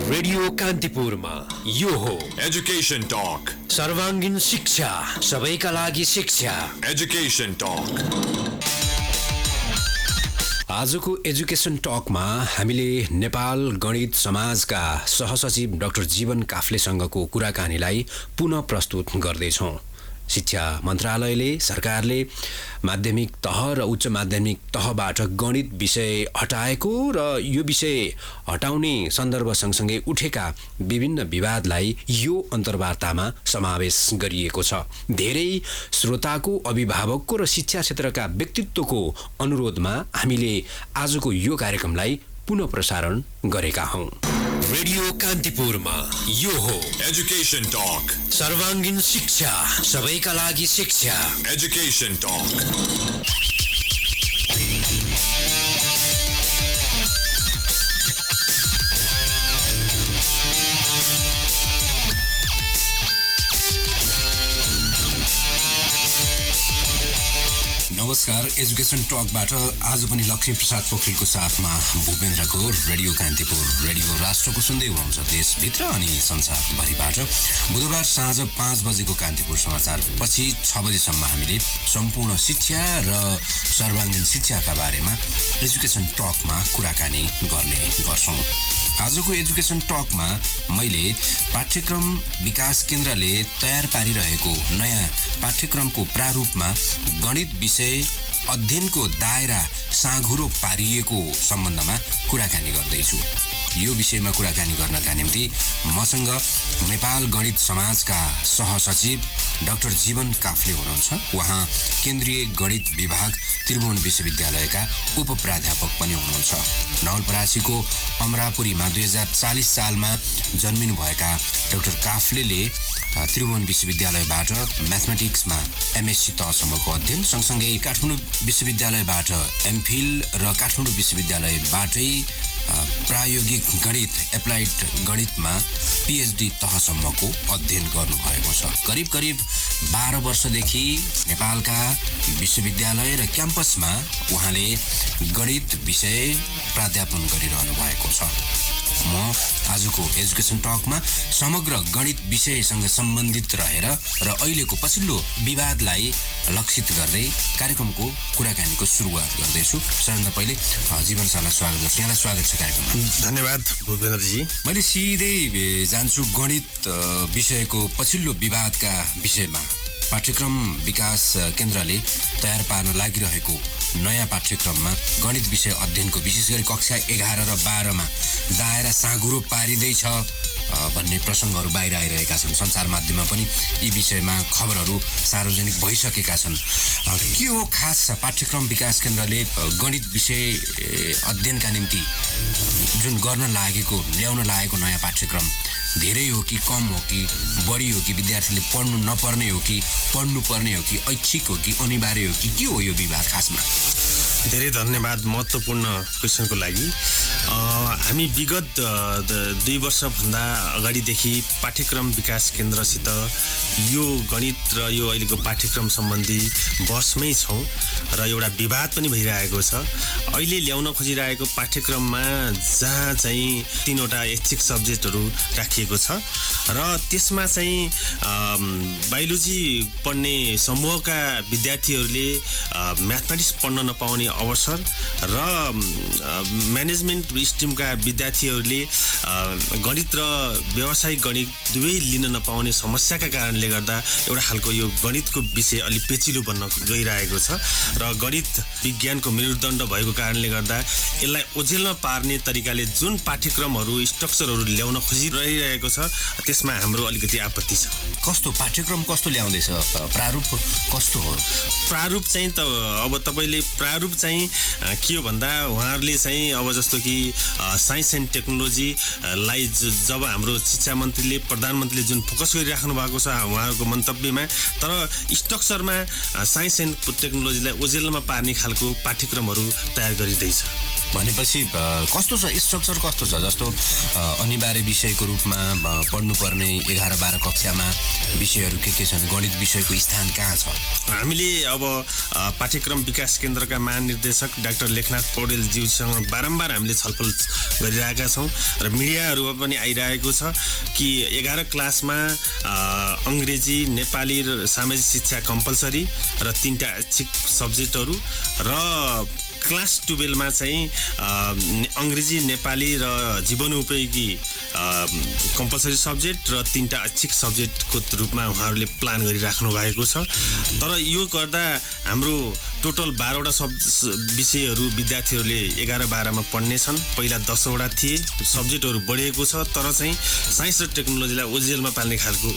Radio कान्तिपुरमा यो हो education talk. सर्वाङ्गीन शिक्षा सबैका लागि शिक्षा। Education talk. आजको एजुकेशन टकमा हामीले नेपाल गणित समाजका सहसचिव डाक्टर जीवन काफ्लेसँगको कुराकानीलाई पुनः प्रस्तुत गर्दैछौँ। शिक्षा मन्त्रालयले सरकारले माध्यमिक तह र उच्च माध्यमिक तहबाट गणित विषय हटाएको र यो विषय हटाउने सन्दर्भ सँगसँगै उठेका विभिन्न विवादलाई यो अन्तर्वार्तामा समावेश गरिएको छ। धेरै श्रोताको, अभिभावकको र शिक्षा क्षेत्रका व्यक्तित्वको अनुरोधमा हामीले आजको यो कार्यक्रमलाई पुनः प्रसारण गरेका हौं। रेडियो कान्तिपुरमा यो हो एजुकेशन टक। सर्वाङ्गीन शिक्षा सबैका लागि शिक्षा। Education talk. नमस्कार, एजुकेशन टकबाट आज पनि लक्ष्मी प्रसाद पोखरेलको साथमा भूपेन्द्रको रेडियो कान्तिपुर रेडियो राष्ट्रको सुन्दै हुनुहुन्छ देशभित्र अनि संसारभरिबाट। बुधबार साँझ 5 बजेको कान्तिपुर समाचार पछि 6 बजेसम्म हामीले सम्पूर्ण शिक्षा र सर्वाङ्गीन शिक्षाका बारेमा एजुकेशन टकमा कुराकानी गर्ने गर्छौँ। आजको एजुकेशन टकमा मैले पाठ्यक्रम विकास केन्द्रले तयार पारिरहेको नयाँ पाठ्यक्रमको प्रारूपमा गणित विषय अध्ययनको दायरा साँघुरो पारिएको सम्बन्धमा कुराकानी गर्दैछु। यो विषयमा कुराकानी गर्नका निम्ति मसँग नेपाल गणित समाजका सहसचिव डाक्टर जीवन काफ्ले हुनुहुन्छ। उहाँ केन्द्रीय गणित विभाग त्रिभुवन विश्वविद्यालयका उपप्राध्यापक पनि हुनुहुन्छ। नवलपरासीको अमरापुरीमा 2040 सालमा जन्मिनुभएका डाक्टर काफ्लेले त्रिभुवन विश्वविद्यालयबाट म्याथमेटिक्समा एमएससी तहसम्मको अध्ययन सँगसँगै काठमाडौँ विश्वविद्यालयबाट एमफिल र काठमाडौँ विश्वविद्यालयबाटै प्रायोगिक गणित एप्लाइड गणितमा पिएचडी तहसम्मको अध्ययन गर्नुभएको छ। करिब 12 वर्षदेखि नेपालका विश्वविद्यालय र क्याम्पसमा उहाँले गणित विषय प्राध्यापन गरिरहनु भएको छ। म आजको एजुकेशन टकमा समग्र गणित विषयसँग सम्बन्धित रहेर र अहिलेको पछिल्लो विवादलाई लक्षित गर्दै कार्यक्रमको कुराकानीको सुरुवात गर्दैछु। सबैभन्दा पहिले जीवन सरलाई स्वागत गर्छु। यहाँलाई स्वागत छ कार्यक्रममा। धन्यवाद भूपेन्द्रजी। मैले सिधै जान्छु गणित विषयको पछिल्लो विवादका विषयमा। पाठ्यक्रम विकास केन्द्रले तयार पार्न लागिरहेको नयाँ पाठ्यक्रममा गणित विषय अध्ययनको विशेष गरी कक्षा 11 र 12मा दायरा साँघुरो पारिँदैछ भन्ने प्रसङ्गहरू बाहिर आइरहेका छन्। सञ्चार माध्यममा पनि यी विषयमा खबरहरू सार्वजनिक भइसकेका छन्। के हो खास पाठ्यक्रम विकास केन्द्रले गणित विषय अध्ययनका निम्ति जुन ल्याउन लागेको नयाँ पाठ्यक्रम धेरै हो कि कम हो कि बढी हो कि विद्यार्थीले पढ्नु नपर्ने हो कि पढ्नु पर्ने हो कि ऐच्छिक हो कि अनिवार्य हो कि के हो यो विवाद खासमा? धेरै धन्यवाद महत्त्वपूर्ण क्वेसनको लागि। हामी विगत 2 वर्षभन्दा अगाडिदेखि पाठ्यक्रम विकास केन्द्रसित यो गणित र यो अहिलेको पाठ्यक्रम सम्बन्धी बहसमै छौँ र एउटा विवाद पनि भइरहेको छ। अहिले ल्याउन खोजिरहेको पाठ्यक्रममा जहाँ चाहिँ 3वटा ऐच्छिक सब्जेक्टहरू राखिएको छ र त्यसमा चाहिँ बायोलोजी पढ्ने समूहका विद्यार्थीहरूले म्याथमेटिक्स पढ्न नपाउने अवसर र म्यानेजमेन्ट स्ट्रिमका विद्यार्थीहरूले गणित र व्यावसायिक गणित दुवै लिन नपाउने समस्याका कारणले गर्दा एउटा खालको यो गणितको विषय अलि पेचिलो बन्न गइरहेको छ र गणित विज्ञानको मेरुदण्ड भएको कारणले गर्दा यसलाई ओझेलमा पार्ने तरिकाले जुन पाठ्यक्रमहरू स्ट्रक्चरहरू ल्याउन खोजिरहेको छ त्यसमा हाम्रो अलिकति आपत्ति छ। कस्तो पाठ्यक्रम कस्तो ल्याउँदैछ? प्रारूप कस्तो हो? प्रारूप चाहिँ अब तपाईँले प्रारूप चाहिँ के हो भन्दा उहाँहरूले चाहिँ अब जस्तो कि साइन्स एन्ड टेक्नोलोजीलाई जब हाम्रो शिक्षा मन्त्रीले प्रधानमन्त्रीले जुन फोकस गरिराख्नु भएको छ उहाँहरूको मन्तव्यमा, तर स्ट्रक्चरमा साइन्स एन्ड टेक्नोलोजीलाई ओझेलमा पार्ने खालको पाठ्यक्रमहरू तयार गरिँदैछ। भनेपछि कस्तो छ स्ट्रक्चर कस्तो छ जस्तो अनिवार्य विषयको रूपमा पढ्नुपर्ने 11-12 कक्षामा विषयहरू के छन् गणित विषयको स्थान कहाँ छ हामीले अब पाठ्यक्रम विकास केन्द्रका महानिर्देशक डाक्टर लेखनाथ पौडेलज्यूसँग बारम्बार हामीले छलफल गरिरहेका छौँ र मिडियाहरूमा पनि आइरहेको छ कि 11 क्लासमा अङ्ग्रेजी नेपाली र सामाजिक शिक्षा कम्पलसरी र 3टा ऐच्छिक सब्जेक्टहरू र क्लास 12 मा चाहिँ अङ्ग्रेजी नेपाली र जीवनोपयोगी कम्पलसरी सब्जेक्ट र 3टा ऐच्छिक सब्जेक्टको रूपमा उहाँहरूले प्लान गरिराख्नु भएको छ तर यो गर्दा हाम्रो टोटल 12 वटा विषयहरू विद्यार्थीहरूले 11-12 मा पढ्ने छन् पहिला 10 वटा थिए सब्जेक्टहरू बढेको छ तर चाहिँ साइन्स र टेक्नोलोजीलाई ओजेलमा पाल्ने खालको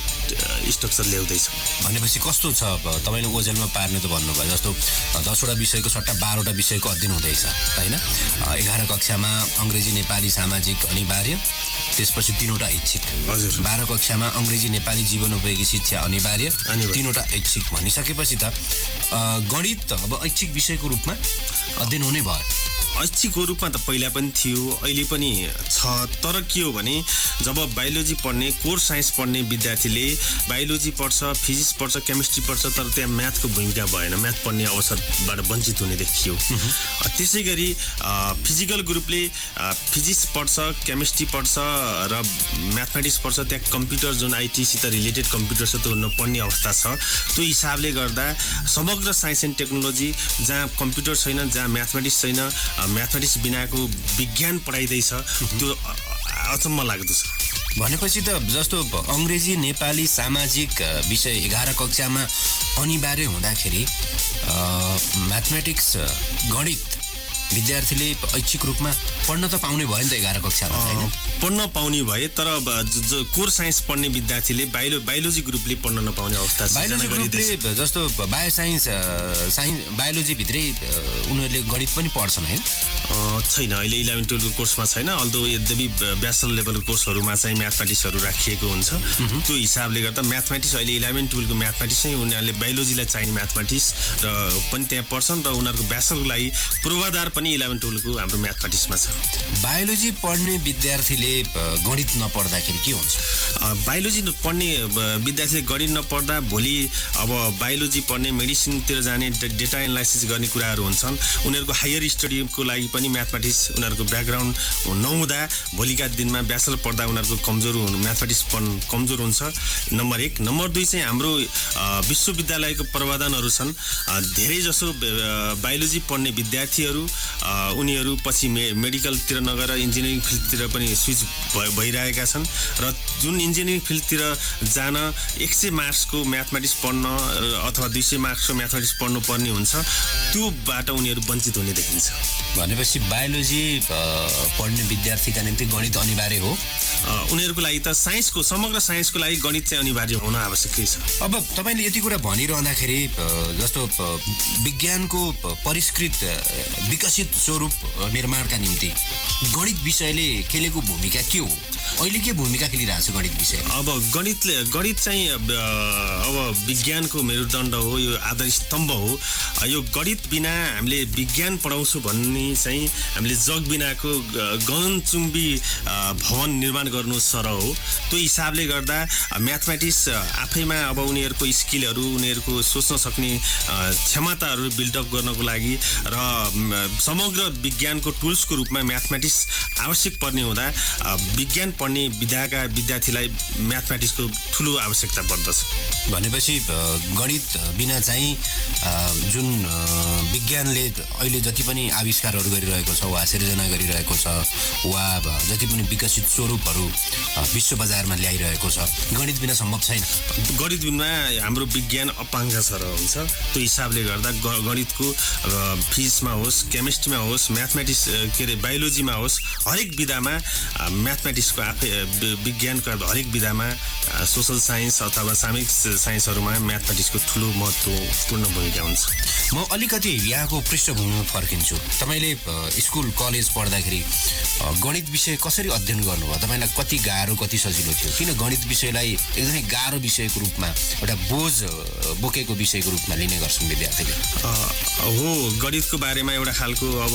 स्ट्रक्चर ल्याउँदैछ भनेपछि कस्तो छ तपाईले ओजेलमा पार्ने त भन्नुभयो जस्तो 10 वटा विषयको सट्टा 12 वटा विषयको अध्ययन हुँदैछ हैन 11 कक्षामा अङ्ग्रेजी नेपाली सामाजिक अनिवार्य त्यसपछि 3 वटा ऐच्छिक हजुर 12 कक्षामा अङ्ग्रेजी नेपाली जीवनोपयोगी शिक्षा अनिवार्य 3 वटा ऐच्छिक भनिसकेपछि त गणित अब ऐच्छिक विषयको रूपमा अध्ययन हुने भयो ऐच्छिकको रूपमा त पहिला पनि थियो अहिले पनि छ तर के हो भने जब बायोलोजी पढ्ने कोर साइन्स पढ्ने विद्यार्थीले बायोलोजी पढ्छ फिजिक्स पढ्छ केमिस्ट्री पढ्छ तर त्यहाँ म्याथको भूमिका भएन म्याथ पढ्ने अवसरबाट वञ्चित हुने देखियो त्यसै गरी फिजिकल ग्रुपले फिजिक्स पढ्छ केमिस्ट्री पढ्छ र म्याथमेटिक्स पढ्छ त्यहाँ कम्प्युटर जुन आइटीसित रिलेटेड कम्प्युटर छ त्यो नपढ्ने अवस्था छ त्यो हिसाबले गर्दा समग्र साइन्स एन्ड टेक्नोलोजी जहाँ कम्प्युटर छैन जहाँ म्याथमेटिक्स छैन म्याथमेटिक्स बिनाको विज्ञान पढाइदैछ त्यो अचम्म लाग्दो छ भनेपछि त जस्तो अङ्ग्रेजी नेपाली सामाजिक विषय 11 कक्षामा अनिवार्य हुँदाखेरि म्याथमेटिक्स गणित विद्यार्थीले ऐच्छिक रूपमा पढ्न त पाउने भयो नि त 11 कक्षामा हैन पढ्न पाउने भए तर कोर साइन्स पढ्ने विद्यार्थीले बायोलोजी ग्रुपले पढ्न नपाउने अवस्था छ बायोलोजी ग्रुपले जस्तो बायो साइन्स बायोलोजी भित्रै उनीहरूले गणित पनि पढ्छन् हैन छैन अहिले 11-12 को कोर्समा छैन अल्दो यद्यपि ब्याचलर लेभलको कोर्सहरूमा चाहिँ म्याथमेटिक्सहरू राखिएको हुन्छ त्यो हिसाबले गर्दा म्याथमेटिक्स अहिले 11-12 को म्याथमेटिक्स चाहिँ उनीहरूले बायोलोजीलाई चाहिने म्याथमेटिक्स र पनि त्यहाँ पढ्छन् र उनीहरूको ब्याचलरको लागि पूर्वाधार पनि 11-12 को हाम्रो म्याथमेटिक्समा छ बायोलोजी पढ्ने विद्यार्थीले गणित नपढ्दाखेरि के हुन्छ बायोलोजी पढ्ने विद्यार्थीले गणित नपढ्दा भोलि अब बायोलोजी पढ्ने मेडिसिनतिर जाने डेटा एनालाइसिस गर्ने कुराहरू हुन्छन् उनीहरूको हायर स्टडीको लागि पनि म्याथमेटिक्स उनीहरूको ब्याकग्राउन्ड नहुँदा भोलिका दिनमा ब्याचलर पढ्दा उनीहरूको म्याथमेटिक्स कमजोर हुन्छ नम्बर 1 नम्बर 2 चाहिँ हाम्रो विश्वविद्यालयको प्रावधानहरू छन् धेरै जसो बायोलोजी पढ्ने विद्यार्थीहरू उनीहरू पछि मेडिकलतिर नगएर इन्जिनियरिङ फिल्डतिर पनि स्विच भइरहेका छन् र जुन इन्जिनियरिङ फिल्डतिर जान 100 मार्क्सको म्याथमेटिक्स पढ्न अथवा 200 मार्क्सको म्याथमेटिक्स पढ्नु पर्ने हुन्छ त्योबाट उनीहरू वञ्चित हुने देखिन्छ भनेपछि बायोलोजी पढ्ने विद्यार्थीका निम्ति गणित अनिवार्य हो उनीहरूको लागि त साइन्सको समग्र साइन्सको लागि गणित चाहिँ अनिवार्य हुन आवश्यकै छ अब तपाईले यति कुरा भनिरहँदाखेरि जस्तो विज्ञानको परिष्कृत विकसित स्वरूप निर्माणका निम्ति गणित विषयले खेलेको भूमिका के हो अहिले के भूमिका खेलिरहेको छ गणित विषय अब गणित चाहिँ अब विज्ञानको मेरुदण्ड हो यो आधार स्तम्भ हो यो गणित बिना हामीले विज्ञान पढाउँछु भन्ने चाहिँ हामीले जग बिनाको गगनचुम्बी भवन निर्माण गर्नु सरह हो त्यो हिसाबले गर्दा म्याथमेटिक्स आफैमा अब उनीहरूको स्किलहरू उनीहरूको सोच्न सक्ने क्षमताहरू बिल्डअप गर्नको लागि र समग्र विज्ञानको टुल्सको रूपमा म्याथमेटिक्स आवश्यक पर्ने हुँदा विज्ञान पढ्ने विधाका विद्यार्थीलाई म्याथमेटिक्सको ठुलो आवश्यकता पर्दछ भनेपछि गणित बिना चाहिँ जुन विज्ञानले अहिले जति पनि आविष्कारहरू गरिरहेको छ वा सिर्जना गरिरहेको छ वा जति पनि विकसित स्वरूपहरू विश्व बजारमा ल्याइरहेको छ गणित बिना सम्भव छैन गणित बिना हाम्रो विज्ञान अपाङ्ग छ र हुन्छ त्यो हिसाबले गर्दा गणितको फिजिक्समा होस् केमिस्ट्रीमा होस् म्याथमेटिक्स बायोलोजीमा होस् हरेक विधामा म्याथमेटिक्सको आफै विज्ञानको हरेक विधामा सोसल साइन्स अथवा सामाजिक साइन्सहरूमा म्याथमेटिक्सको ठुलो महत्त्वपूर्ण भूमिका हुन्छ। म अलिकति यहाँको पृष्ठभूमिमा फर्किन्छु। तपाईँले स्कुल कलेज पढ्दाखेरि गणित विषय कसरी अध्ययन गर्नुभयो? तपाईँलाई कति गाह्रो कति सजिलो थियो? किन गणित विषयलाई एकदमै गाह्रो विषयको रूपमा एउटा बोझ बोकेको विषयको रूपमा लिने गर्छन् विद्यार्थीले? हो, गणितको बारेमा एउटा खालको अब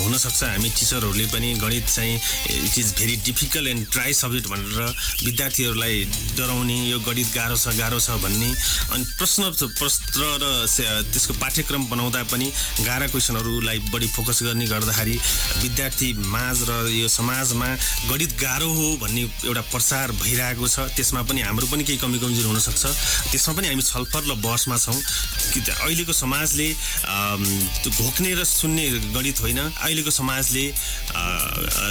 हुनसक्छ हामी टिचरहरूले पनि गणित चाहिँ it is very difficult and try subject भनेर विद्यार्थीहरूलाई डराउने, यो गणित गाह्रो छ भन्ने, अनि प्रश्न र त्यसको पाठ्यक्रम बनाउँदा पनि गाह्रा क्वेसनहरूलाई बढी फोकस गर्ने गर्दाखेरि विद्यार्थी माझ र यो समाजमा गणित गाह्रो हो भन्ने एउटा प्रचार भइरहेको छ। त्यसमा पनि हाम्रो पनि केही कमी कमजोरी हुनसक्छ। त्यसमा पनि हामी छलफल र बहसमा छौँ कि अहिलेको समाजले घोक्ने र सुन्ने गणित होइन, अहिलेको समाजले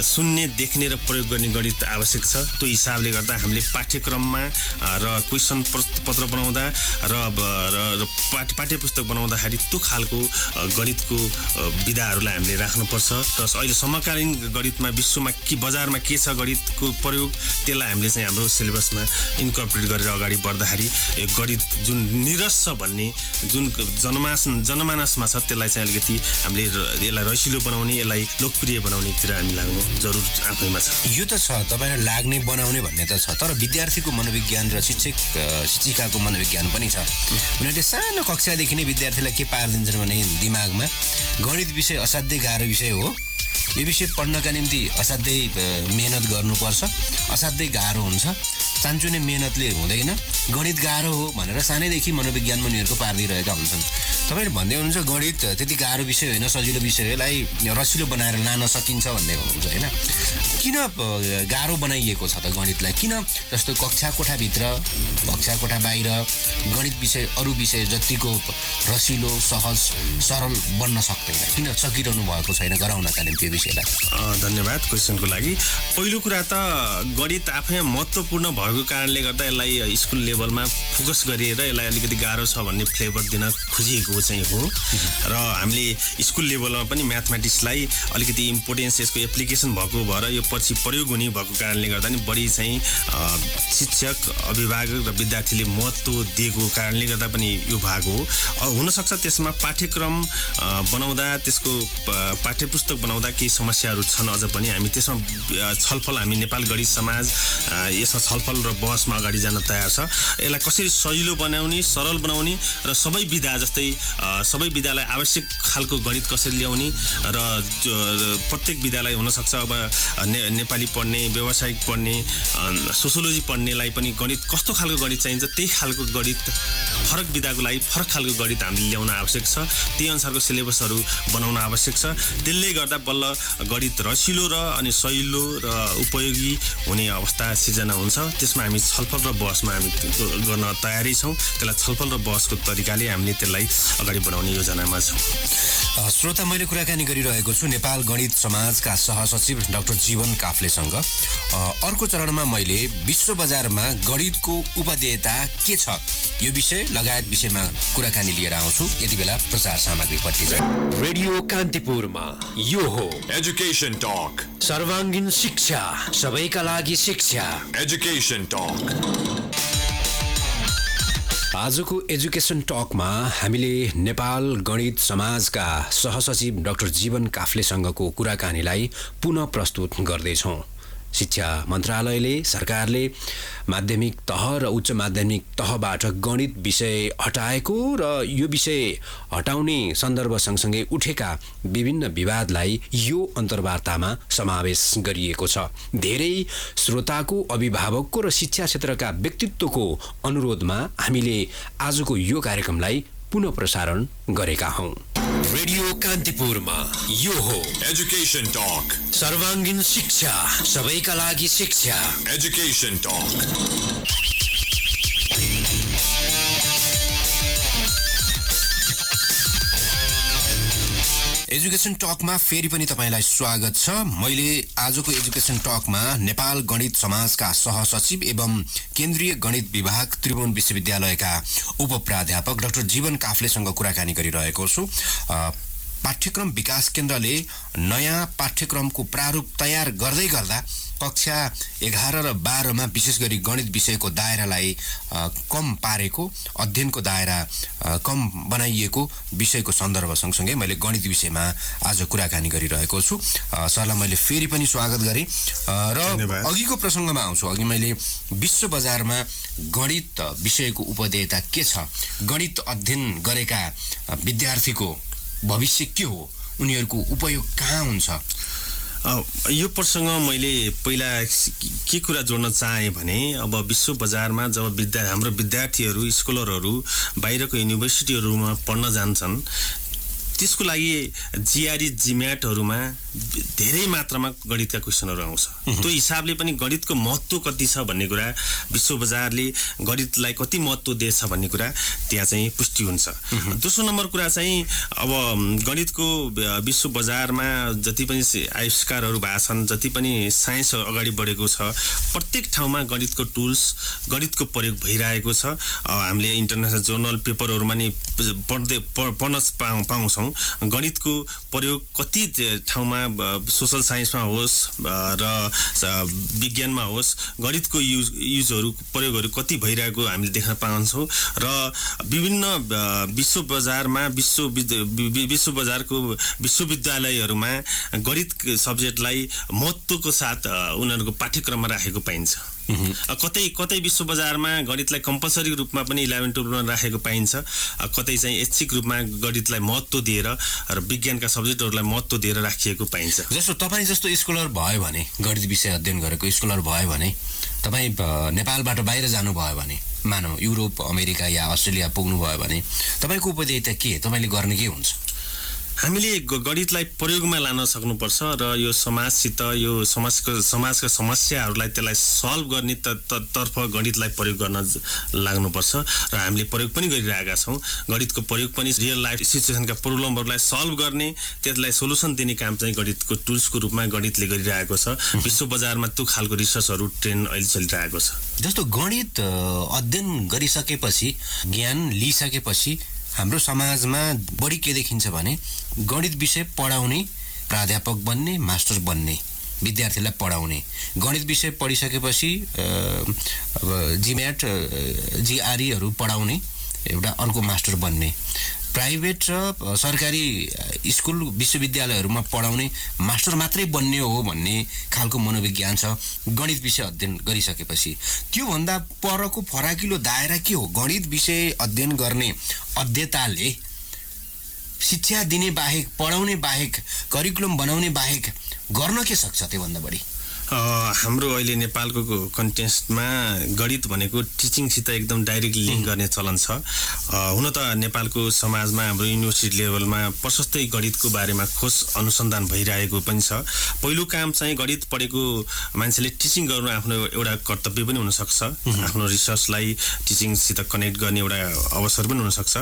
सुन्ने, देख्ने र प्रयोग गर्ने गणित आवश्यक छ। त्यो हिसाबले गर्दा हामीले पाठ्यक्रममा र क्वेसन पत्र बनाउँदा र पाठ्य पुस्तक बनाउँदाखेरि त्यो खालको गणितको विधाहरूलाई हामीले राख्नुपर्छ। र अहिले समकालीन गणितमा विश्वमा बजारमा के छ गणितको प्रयोग, त्यसलाई हामीले चाहिँ हाम्रो सिलेबसमा इन्कर्पोरेट गरेर अगाडि बढ्दाखेरि यो गणित जुन निरस छ भन्ने जुन जनमानसमा छ त्यसलाई चाहिँ अलिकति हामीले यसलाई रसिलो बनाउने, यसलाई लोकप्रिय बनाउनेतिर हामी लाग्नु जरुर आफैमा छ। यो त छ, तपाईँलाई लाग्ने बनाउने भन्ने त छ, तर विद्यार्थीको मनोविज्ञान र शिक्षिकाको मनोविज्ञान पनि छ। उनीहरूले सानो कक्षादेखि नै विद्यार्थीलाई के पारिदिन्छन् भने दिमागमा गणित विषय असाध्यै गाह्रो विषय हो, यो विषय पढ्नका निम्ति असाध्यै मेहनत गर्नुपर्छ, असाध्यै गाह्रो हुन्छ, सानचुने मेहनतले हुँदैन, गणित गाह्रो हो भनेर सानैदेखि मनोविज्ञानमा उनीहरूको पारिदिइरहेका हुन्छन्। तपाईँले भन्दै हुनुहुन्छ गणित त्यति गाह्रो विषय होइन, सजिलो विषयलाई रसिलो बनाएर लान सकिन्छ भन्दै हुनुहुन्छ होइन? किन गाह्रो बनाइएको छ त गणितलाई? किन जस्तो कक्षा कोठाभित्र, कक्षा कोठा बाहिर गणित विषय अरू विषय जतिको रसिलो, सहज, सरल बन्न सक्दैन? किन सकिरहनु भएको छैन गराउनका निम्ति विषयलाई? धन्यवाद क्वेसनको लागि। पहिलो कुरा त गणित आफैमा महत्त्वपूर्ण भएको कारणले गर्दा यसलाई स्कुल लेभलमा फोकस गरिएर यसलाई अलिकति गाह्रो छ भन्ने फ्लेभर दिन खोजिएको चाहिँ हो। र हामीले स्कुल लेभलमा पनि म्याथमेटिक्सलाई अलिकति इम्पोर्टेन्स, यसको एप्लिकेसन भएको भएर यो पछि प्रयोग हुने भएको कारणले गर्दा नि बढी चाहिँ शिक्षक, अभिभावक र विद्यार्थीले महत्त्व दिएको कारणले गर्दा पनि यो भाग हो। हुनसक्छ त्यसमा पाठ्यक्रम बनाउँदा, त्यसको पाठ्यपुस्तक बनाउँदा केही समस्याहरू छन् अझ पनि। हामी त्यसमा छलफल, हामी नेपाल गणित समाज यसमा छलफल र बहसमा अगाडि जान तयार छ। यसलाई कसरी सजिलो बनाउने, सरल बनाउने र सबै विधा जस्तै सबै विधालाई आवश्यक खालको गणित कसरी ल्याउने र प्रत्येक विधालाई हुनसक्छ अब नेपाली पढ्ने, व्यावसायिक पढ्ने, सोसियोलोजी पढ्नेलाई पनि गणित कस्तो खालको गणित चाहिन्छ त्यही खालको गणित, फरक विधाको लागि फरक खालको गणित हामीले ल्याउन आवश्यक छ। त्यही अनुसारको सिलेबसहरू बनाउन आवश्यक छ। त्यसले गर्दा बल्ल गणित रसिलो र अनि सहिलो र उपयोगी हुने अवस्था सिर्जना हुन्छ। त्यसमा हामी छलफल र बहसमा हामी गर्न तयारी छौँ। त्यसलाई छलफल र बहसको तरिकाले हामीले त्यसलाई अगाडि बढाउने योजनामा छौँ। श्रोता, मैले कुराकानी गरिरहेको छु नेपाल गणित समाजका सहसचिव डाक्टर जीवन काफ्लेसँग। अर्को चरणमा मैले विश्व बजारमा गणितको उपदेयता के छ यो विषय लगायत विषयमा कुराकानी लिएर आउँछु। यति बेला प्रचार सामग्रीपट्टि चाहिँ रेडियो कान्तिपुरमा यो हो एजुकेसन टक। सर्वाङ्गीन शिक्षा, सबैका लागि शिक्षा। Education talk. आजको एजुकेसन टकमा हामीले नेपाल गणित समाजका सहसचिव डाक्टर जीवन काफ्लेसँगको कुराकानीलाई पुनः प्रस्तुत गर्दैछौँ। शिक्षा मन्त्रालयले, सरकारले माध्यमिक तह र उच्च माध्यमिक तहबाट गणित विषय हटाएको र यो विषय हटाउने सन्दर्भ सँगसँगै उठेका विभिन्न विवादलाई यो अन्तर्वार्तामा समावेश गरिएको छ। धेरै श्रोताको, अभिभावकको र शिक्षा क्षेत्रका व्यक्तित्वको अनुरोधमा हामीले आजको यो कार्यक्रमलाई पुनः प्रसारण गरेका हौँ। रेडियो कान्तिपुरमा यो हो एजुकेसन टक। सर्वाङ्गीन शिक्षा, सबैका लागि शिक्षा। Education talk. एजुकेसन टकमा फेरि पनि तपाईलाई स्वागत छ। मैले आजको एजुकेसन टकमा नेपाल गणित समाजका सहसचिव एवं केन्द्रीय गणित विभाग त्रिभुवन विश्वविद्यालयका उपप्राध्यापक डाक्टर जीवन काफ्लेसँग कुराकानी गरिरहेको छु। पाठ्यक्रम विकास केन्द्रले नयाँ पाठ्यक्रमको प्रारूप तयार गर्दै गर्दा कक्षा 11 र 12 मा विशेष गरी गणित विषयको दायरालाई कम पारेको, अध्ययनको दायरा कम बनाइएको विषयको सन्दर्भ सँगसँगै मैले गणित विषयमा आज कुराकानी गरिरहेको छु। सरलाई मैले फेरि पनि स्वागत गरेँ र अघिको प्रसङ्गमा आउँछु। अघि मैले विश्व बजारमा गणित विषयको उपदेयता के छ, गणित अध्ययन गरेका विद्यार्थीको भविष्य के हो, उनीहरूको उपयोग कहाँ हुन्छ, यो प्रसङ्ग मैले पहिला के कुरा जोड्न चाहेँ भने अब विश्व बजारमा जब हाम्रो विद्यार्थीहरू स्कलरहरू बाहिरको युनिभर्सिटीहरूमा पढ्न जान्छन् त्यसको लागि जिआरई जिम्याटहरूमा धेरै मात्रामा गणितका क्वेसनहरू आउँछ। त्यो हिसाबले पनि गणितको महत्त्व कति छ भन्ने कुरा, विश्व बजारले गणितलाई कति महत्त्व दिएछ भन्ने कुरा त्यहाँ चाहिँ पुष्टि हुन्छ। दोस्रो नम्बर कुरा चाहिँ अब गणितको विश्व बजारमा जति पनि आविष्कारहरू भएको छन्, जति पनि साइन्स अगाडि बढेको छ, प्रत्येक ठाउँमा गणितको टुल्स, गणितको प्रयोग भइरहेको छ। हामीले इन्टरनेसनल जर्नल पेपरहरूमा नि पढ्न पाउँछौँ। गणितको प्रयोग कति ठाउँमा सोशल साइन्समा होस् र विज्ञानमा होस्, गणितको युजहरू प्रयोगहरू कति भइरहेको हामीले देख्न पाउँछौँ र विभिन्न विश्व बजारमा विश्व बजारको विश्वविद्यालयहरूमा गणित सब्जेक्टलाई महत्त्वको साथ उनीहरूको पाठ्यक्रममा राखेको पाइन्छ। कतै विश्व बजारमा गणितलाई कम्पलसरी रूपमा पनि 11-12 राखेको पाइन्छ, कतै चाहिँ ऐच्छिक रूपमा गणितलाई महत्त्व दिएर र विज्ञानका सब्जेक्टहरूलाई महत्त्व दिएर राखिएको पाइन्छ। जस्तो तपाईँ जस्तो स्कलर भयो भने, गणित विषय अध्ययन गरेको स्कलर भयो भने, तपाईँ नेपालबाट बाहिर जानुभयो भने, मानौ युरोप, अमेरिका या अस्ट्रेलिया पुग्नु भयो भने तपाईँको उपदेयता के, तपाईँले गर्ने के हुन्छ? हामीले गणितलाई प्रयोगमा लान सक्नुपर्छ र यो समाजसित, यो समाजका समस्याहरूलाई त्यसलाई सल्भ गर्ने तर्फ गणितलाई प्रयोग गर्न लाग्नुपर्छ र हामीले प्रयोग पनि गरिरहेका छौँ। गणितको प्रयोग पनि रियल लाइफ सिचुएसनका प्रब्लमहरूलाई सल्भ गर्ने, त्यसलाई सोलुसन दिने काम चाहिँ गणितको टुल्सको रूपमा गणितले गरिरहेको छ। विश्व बजारमा त्यो खालको रिसर्चहरू ट्रेन्ड अहिले चलिरहेको छ। जस्तो गणित अध्ययन गरिसकेपछि, ज्ञान लिइसकेपछि हाम्रो समाजमा बढी के देखिन्छ भने गणित विषय पढाउने, प्राध्यापक बन्ने, मास्टर बन्ने, विद्यार्थीलाई पढाउने, गणित विषय पढिसकेपछि जिम्याट जिआरईहरू पढाउने, एउटा अर्को मास्टर बन्ने, प्राइभेट र सरकारी स्कुल विश्वविद्यालयहरूमा पढाउने मास्टर मात्रै बन्ने हो भन्ने खालको मनोविज्ञान छ गणित विषय अध्ययन गरिसकेपछि। त्योभन्दा परको फराकिलो दायरा के हो? गणित विषय अध्ययन गर्ने अध्येताले शिक्षा दिने बाहेक, पढाउने बाहेक, करिकुलम बनाउने बाहेक गर्न के सक्छ त्योभन्दा बढी? हाम्रो अहिले नेपालको कन्टेक्स्टमा गणित भनेको टिचिङसित एकदम डाइरेक्टली लिङ्क गर्ने चलन छ। हुन त नेपालको समाजमा हाम्रो युनिभर्सिटी लेभलमा प्रशस्तै गणितको बारेमा खोज अनुसन्धान भइरहेको पनि छ। पहिलो काम चाहिँ गणित पढेको मान्छेले टिचिङ गर्नु आफ्नो एउटा कर्तव्य पनि हुनसक्छ, आफ्नो रिसर्चलाई टिचिङसित कनेक्ट गर्ने एउटा अवसर पनि हुनसक्छ।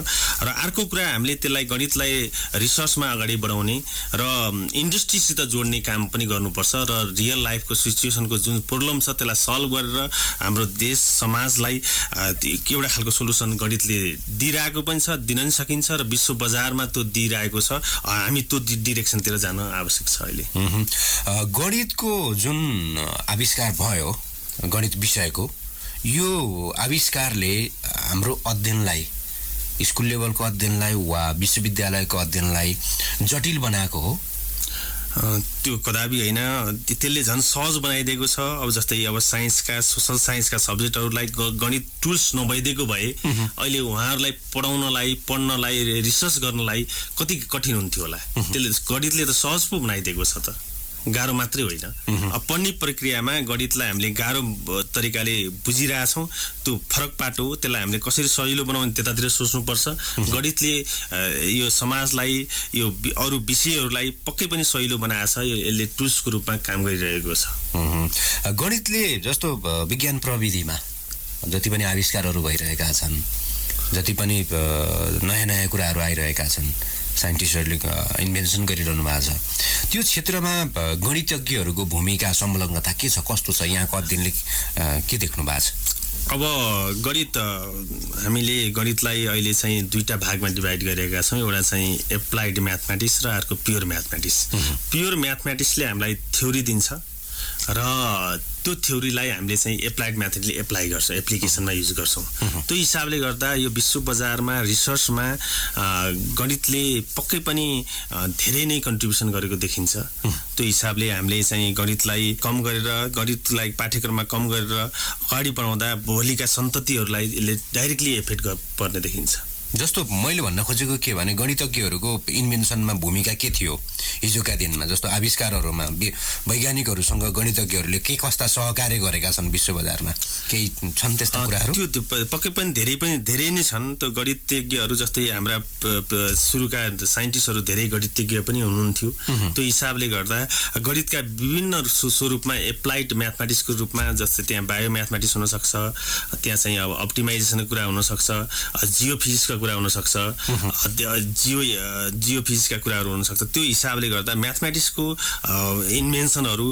र अर्को कुरा, हामीले त्यसलाई गणितलाई रिसर्चमा अगाडि बढाउने र इन्डस्ट्रीसित जोड्ने काम पनि गर्नुपर्छ र रियल लाइफको सिचुएसनको जुन प्रब्लम छ त्यसलाई सल्भ गरेर हाम्रो देश समाजलाई एउटा खालको सोलुसन गणितले दिइरहेको पनि छ, दिन पनि सकिन्छ र विश्व बजारमा त्यो दिइरहेको छ। हामी त्यो डिरेक्सनतिर जान आवश्यक छ अहिले। गणितको जुन आविष्कार भयो, गणित विषयको, यो आविष्कारले हाम्रो अध्ययनलाई, स्कुल लेभलको अध्ययनलाई वा विश्वविद्यालयको अध्ययनलाई जटिल बनाएको हो? त्यो कदापि होइन, त्यसले झन् सहज बनाइदिएको छ। अब जस्तै अब साइन्सका, सोसल साइन्सका सब्जेक्टहरूलाई गणित टुल्स नभइदिएको भए अहिले उहाँहरूलाई पढाउनलाई, पढ्नलाई, रिसर्च गर्नलाई कति कठिन हुन्थ्यो होला। त्यसले गणितले त सहज पो बनाइदिएको छ, त गाह्रो मात्रै होइन। अब पढ्ने प्रक्रियामा गणितलाई हामीले गाह्रो तरिकाले बुझिरहेछौँ, त्यो फरक पाटो हो। त्यसलाई हामीले कसरी सजिलो बनाउने त्यतातिर सोच्नुपर्छ। गणितले यो समाजलाई, यो अरू विषयहरूलाई पक्कै पनि सजिलो बनाएको छ। यसले टुल्सको रूपमा काम गरिरहेको छ। गणितले जस्तो विज्ञान प्रविधिमा जति पनि आविष्कारहरू भइरहेका छन्, जति पनि नयाँ नयाँ कुराहरू आइरहेका छन्, साइन्टिस्टहरूले इन्भेन्सन गरिरहनु भएको छ, त्यो क्षेत्रमा गणितज्ञहरूको भूमिका, संलग्नता के छ, कस्तो छ? यहाँको अध्ययनले के देख्नु भएको छ? अब गणित हामीले गणितलाई अहिले चाहिँ दुईटा भागमा डिभाइड गरेका छौँ। एउटा चाहिँ एप्लाइड म्याथमेटिक्स र अर्को प्योर म्याथमेटिक्स। प्योर म्याथमेटिक्सले हामीलाई थ्योरी दिन्छ र त्यो थ्योरीलाई हामीले चाहिँ एप्लाइड म्याथडले एप्लाई गर्छ, एप्लिकेसनमा युज गर्छौँ। त्यो हिसाबले गर्दा यो विश्व बजारमा रिसर्चमा गणितले पक्कै पनि धेरै नै कन्ट्रिब्युसन गरेको देखिन्छ। त्यो हिसाबले हामीले चाहिँ गणितलाई कम गरेर, गणितलाई पाठ्यक्रममा कम गरेर अगाडि बढाउँदा भोलिका सन्ततिहरूलाई यसले डाइरेक्टली इफेक्ट पर्ने देखिन्छ। जस्तो मैले भन्न खोजेको के भने गणितज्ञहरूको इन्भेन्सनमा भूमिका के थियो हिजोका दिनमा? जस्तो आविष्कारहरूमा वैज्ञानिकहरूसँग गणितज्ञहरूले के कस्ता सहकार्य गरेका छन् विश्व बजारमा? केही छन् त्यस्ता कुराहरू? त्यो पक्कै पनि धेरै नै छन्। त्यो गणितज्ञहरू जस्तै हाम्रा सुरुका साइन्टिस्टहरू धेरै गणितज्ञ पनि हुनुहुन्थ्यो। त्यो हिसाबले गर्दा गणितका विभिन्न स्वरूपमा एप्लाइड म्याथमेटिक्सको रूपमा जस्तै त्यहाँ बायो म्याथमेटिक्स हुनसक्छ, त्यहाँ चाहिँ अब अप्टिमाइजेसनको कुरा हुनसक्छ, जियो फिजिक्सका कुरा हुनसक्छ, जियो फिजिक्सका कुराहरू हुनसक्छ। त्यो हिसाबले गर्दा म्याथमेटिक्सको इन्भेन्सनहरू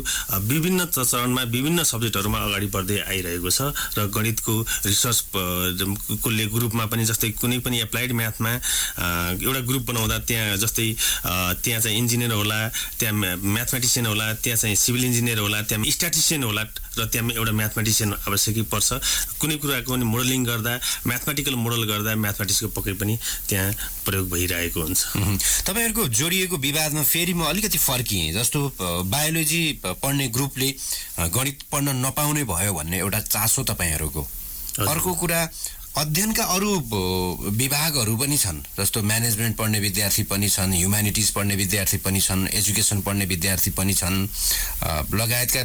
विभिन्न चरणमा विभिन्न सब्जेक्टहरूमा अगाडि बढ्दै आइरहेको छ र गणितको रिसर्च ग्रुपमा पनि जस्तै कुनै पनि एप्लाइड म्याथमा एउटा ग्रुप बनाउँदा त्यहाँ जस्तै त्यहाँ चाहिँ इन्जिनियर होला, त्यहाँ म्याथमेटिसियन होला, त्यहाँ चाहिँ सिभिल इन्जिनियर होला, त्यहाँ स्ट्याटिस्टिसियन होला र त्यहाँ एउटा म्याथमेटिसियन आवश्यकै पर्छ। कुनै कुराको पनि मोडलिङ गर्दा, म्याथमेटिकल मोडल गर्दा म्याथमेटिक्सको पक्कै पनि त्यहाँ प्रयोग भइरहेको हुन्छ। तपाईँहरूको जोडिएको विवादमा फेरि म अलिकति फर्किएँ। जस्तो बायोलोजी पढ्ने ग्रुपले गणित पढ्न नपाउने भयो भन्ने एउटा चासो तपाईँहरूको। अर्को कुरा अध्ययनका अरू विभागहरू पनि छन्, जस्तो म्यानेजमेन्ट पढ्ने विद्यार्थी पनि छन्, ह्युम्यानिटिज पढ्ने विद्यार्थी पनि छन्, एजुकेसन पढ्ने विद्यार्थी पनि छन्, लगायतका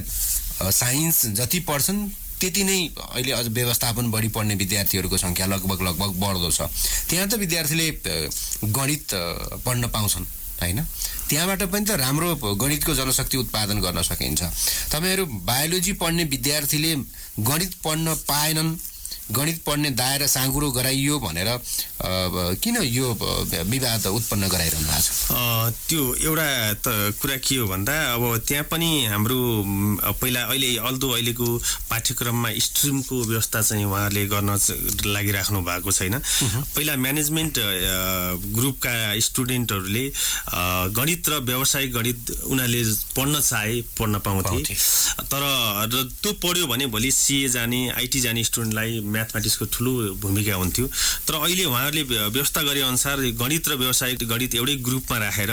साइन्स जति पढ्छन् त्यति नै अहिले अझ व्यवस्थापन बढी पढ्ने विद्यार्थीहरूको सङ्ख्या लगभग बढ्दो छ। त्यहाँ त विद्यार्थीले गणित पढ्न पाउँछन् होइन? त्यहाँबाट पनि त राम्रो गणितको जनशक्ति उत्पादन गर्न सकिन्छ। तपाईँहरू बायोलोजी पढ्ने विद्यार्थीले गणित पढ्न पाएनन्, गणित पढ्ने दायरा साँगुरो गराइयो भनेर किन यो विवाद उत्पन्न गराइरहनु भएको छ? त्यो एउटा त कुरा के हो भन्दा अब त्यहाँ पनि हाम्रो पहिला अहिलेको पाठ्यक्रममा स्ट्रिमको व्यवस्था चाहिँ उहाँहरूले गर्न लागिराख्नु भएको छैन। पहिला म्यानेजमेन्ट ग्रुपका स्टुडेन्टहरूले गणित र व्यावसायिक गणित उनीहरूले पढ्न चाहे पढ्न पाउँथे, तर त्यो पढ्यो भने भोलि सिए जाने, आइटी जाने स्टुडेन्टलाई म्याथमेटिक्सको ठुलो भूमिका हुन्थ्यो। तर अहिले उहाँहरूले व्यवस्था गरे अनुसार गणित र व्यावसायिक गणित एउटै ग्रुपमा राखेर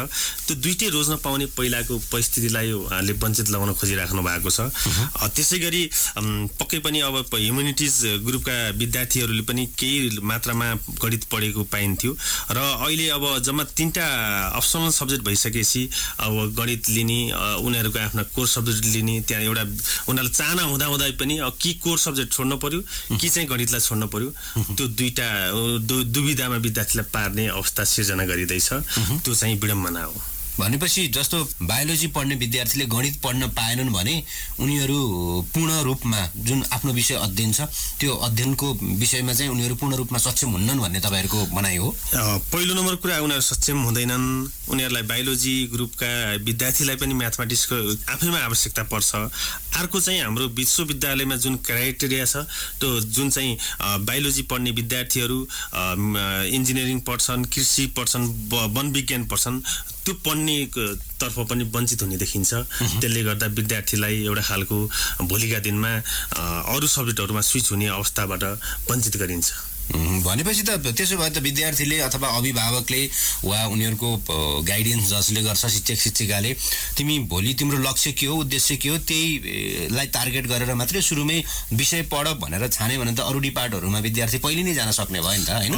त्यो दुईटै रोज्न पाउने पहिलाको परिस्थितिलाई उहाँहरूले वञ्चित लगाउन खोजिराख्नु भएको छ। त्यसै गरी पक्कै पनि अब ह्युम्यानिटिज ग्रुपका विद्यार्थीहरूले पनि केही मात्रामा गणित पढेको पाइन्थ्यो र अहिले अब जम्मा 3टा अप्सनल सब्जेक्ट भइसकेपछि अब गणित लिने, उनीहरूको आफ्ना कोर सब्जेक्ट लिने, त्यहाँ एउटा उनीहरूलाई चाहना हुँदा पनि कि कोर सब्जेक्ट छोड्नु पर्यो कि चाहिँ गणितलाई छोड्नु पर्यो, त्यो दुईटा दुविधामा विद्यार्थीलाई पार्ने अवस्था सिर्जना गरिँदैछ। त्यो चाहिँ विडम्बना हो। भनेपछि जस्तो बायोलोजी पढ्ने विद्यार्थीले गणित पढ्न पाएनन् भने उनीहरू पूर्ण रूपमा जुन आफ्नो विषय अध्ययन छ त्यो अध्ययनको विषयमा चाहिँ उनीहरू पूर्ण रूपमा सक्षम हुन्नन् भन्ने तपाईँहरूको भनाइ हो? पहिलो नम्बर कुरा उनीहरू सक्षम हुँदैनन्। उनीहरूलाई बायोलोजी ग्रुपका विद्यार्थीलाई पनि म्याथमेटिक्सको आफैमा आवश्यकता पर्छ। अर्को चाहिँ हाम्रो विश्वविद्यालयमा जुन क्राइटेरिया छ त्यो जुन चाहिँ बायोलोजी पढ्ने विद्यार्थीहरू इन्जिनियरिङ पढ्छन्, कृषि पढ्छन्, वन विज्ञान पढ्छन्, त्यो पढ्ने तर्फ पनि वञ्चित हुने देखिन्छ। त्यसले गर्दा विद्यार्थीलाई एउटा खालको भोलिका दिनमा अरू सब्जेक्टहरूमा स्विच हुने अवस्थाबाट वञ्चित गरिन्छ। भनेपछि त त्यसो भए त विद्यार्थीले अथवा अभिभावकले वा उनीहरूको गाइडेन्स जसले गर्छ शिक्षक शिक्षिकाले तिमी भोलि तिम्रो लक्ष्य के हो, उद्देश्य के हो, त्यहीलाई टार्गेट गरेर मात्रै सुरुमै विषय पढ भनेर छाने भने त अरू डिपार्टहरूमा विद्यार्थी पहिले नै जान सक्ने भयो नि त हैन?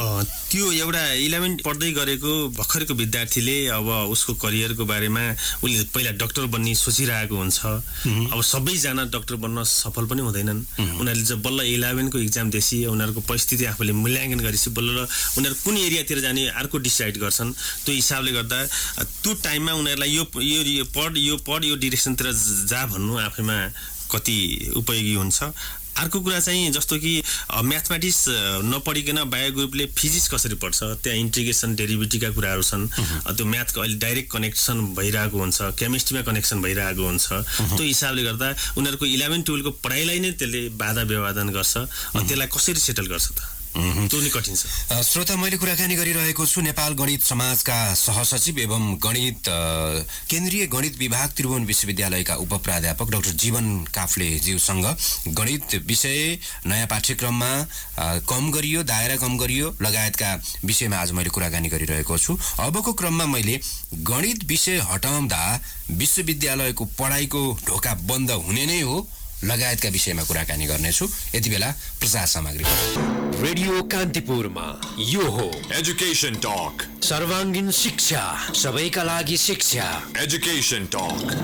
त्यो एउटा 11 पढ्दै गरेको भर्खरको विद्यार्थीले अब उसको करियरको बारेमा उसले पहिला डाक्टर बन्ने सोचिरहेको हुन्छ। अब सबैजना डाक्टर बन्न सफल पनि हुँदैनन्। उनीहरूले जब बल्ल 11 को इक्जाम दिएपछि उनीहरूको परिस्थिति आफूले मूल्याङ्कन गरेपछि बल्ल उनीहरू कुन एरियातिर जाने अर्को डिसाइड गर्छन्। त्यो हिसाबले गर्दा त्यो टाइममा उनीहरूलाई यो डिरेक्सनतिर जा भन्नु आफैमा कति उपयोगी हुन्छ। अर्को कुरा चाहिँ जस्तो कि म्याथमेटिक्स नपढिकन बायो ग्रुपले फिजिक्स कसरी पढ्छ, त्यहाँ इन्टिग्रेसन डेरिभेटिभका कुराहरू छन्, त्यो म्याथको अहिले डाइरेक्ट कनेक्सन भइरहेको हुन्छ, केमिस्ट्रीमा कनेक्सन भइरहेको हुन्छ। त्यो हिसाबले गर्दा उनीहरूको 11-12 को पढाइलाई नै त्यसले बाधा व्यवधान गर्छ। त्यसलाई कसरी सेटल गर्छ त, त्यो नि कठिन छ। श्रोता, मैले कुराकानी गरिरहेको छु नेपाल गणित समाजका सहसचिव एवं गणित केन्द्रीय गणित विभाग त्रिभुवन विश्वविद्यालयका उपप्राध्यापक डाक्टर जीवन काफ्ले ज्यूसँग गणित विषय नयाँ पाठ्यक्रममा कम गरियो, दायरा कम गरियो लगायतका विषयमा आज मैले कुराकानी गरिरहेको छु। अबको क्रममा मैले गणित विषय हटाउँदा विश्वविद्यालयको पढाइको ढोका बन्द हुने नै हो लगायतका विषयमा कुराकानी गर्नेछु। यति बेला प्रचार सामग्री रेडियो कान्तिपुरमा यो हो Education Talk. सर्वाङ्गीन शिक्षा, सबैका लागि शिक्षा। Education Talk.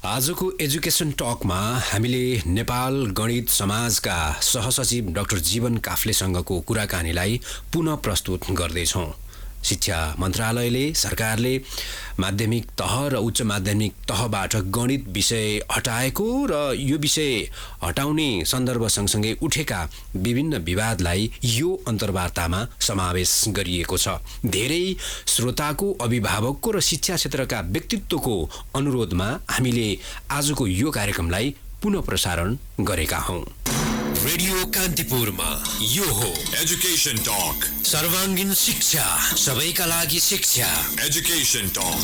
आजको एजुकेसन टकमा हामीले नेपाल गणित समाजका सहसचिव डाक्टर जीवन काफ्लेसँगको कुराकानीलाई पुनः प्रस्तुत गर्दैछौँ। शिक्षा मन्त्रालयले सरकारले माध्यमिक तह र उच्च माध्यमिक तहबाट गणित विषय हटाएको र यो विषय हटाउने सन्दर्भ सँगसँगै उठेका विभिन्न विवादलाई यो अन्तर्वार्तामा समावेश गरिएको छ। धेरै श्रोताको, अभिभावकको र शिक्षा क्षेत्रका व्यक्तित्वको अनुरोधमा हामीले आजको यो कार्यक्रमलाई पुनः प्रसारण गरेका हौँ। रेडियो कान्तिपुरमा यो हो Education Talk. सर्वाङ्गीन शिक्षा, सबैका लागि शिक्षा। Education Talk.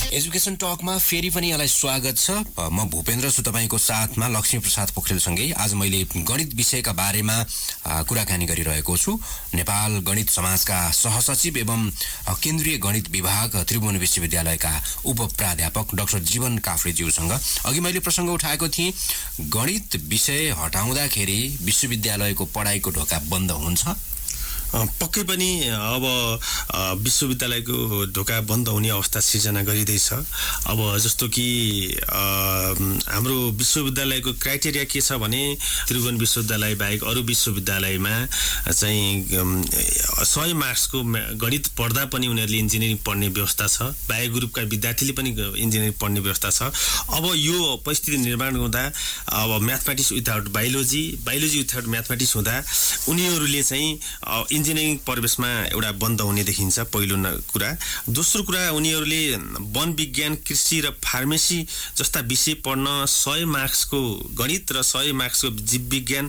एजुकेसन टकमा फेरि पनि यहाँलाई स्वागत छ। म भूपेन्द्र छु तपाईँको साथमा लक्ष्मी प्रसाद पोखरेलसँगै। आज मैले गणित विषयका बारेमा कुराकानी गरिरहेको छु। नेपाल गणित समाजका सहसचिव एवं केन्द्रीय गणित विभाग त्रिभुवन विश्वविद्यालयका उपप्राध्यापक डाक्टर जीवन काफ्लेज्यूसँग। अघि मैले प्रसङ्ग उठाएको थिएँ, गणित विषय हटाउँदाखेरि विश्वविद्यालयको पढाइको ढोका बन्द हुन्छ। पक्कै पनि अब विश्वविद्यालयको ढोका बन्द हुने अवस्था सिर्जना गरिँदैछ। अब जस्तो कि हाम्रो विश्वविद्यालयको क्राइटेरिया के छ भने त्रिभुवन विश्वविद्यालय बाहेक अरू विश्वविद्यालयमा चाहिँ 100 मार्क्सको गणित पढ्दा पनि उनीहरूले इन्जिनियरिङ पढ्ने व्यवस्था छ। बायो ग्रुपका विद्यार्थीले पनि इन्जिनियरिङ पढ्ने व्यवस्था छ। अब यो परिस्थिति निर्माण हुँदा अब mathematics without biology, biology without mathematics हुँदा उनीहरूले चाहिँ इन्जिनियरिङ प्रवेशमा एउटा बन्द हुने देखिन्छ, पहिलो कुरा। दोस्रो कुरा, उनीहरूले वन विज्ञान, कृषि र फार्मेसी जस्ता विषय पढ्न 100 मार्क्सको गणित र 100 मार्क्सको जीव विज्ञान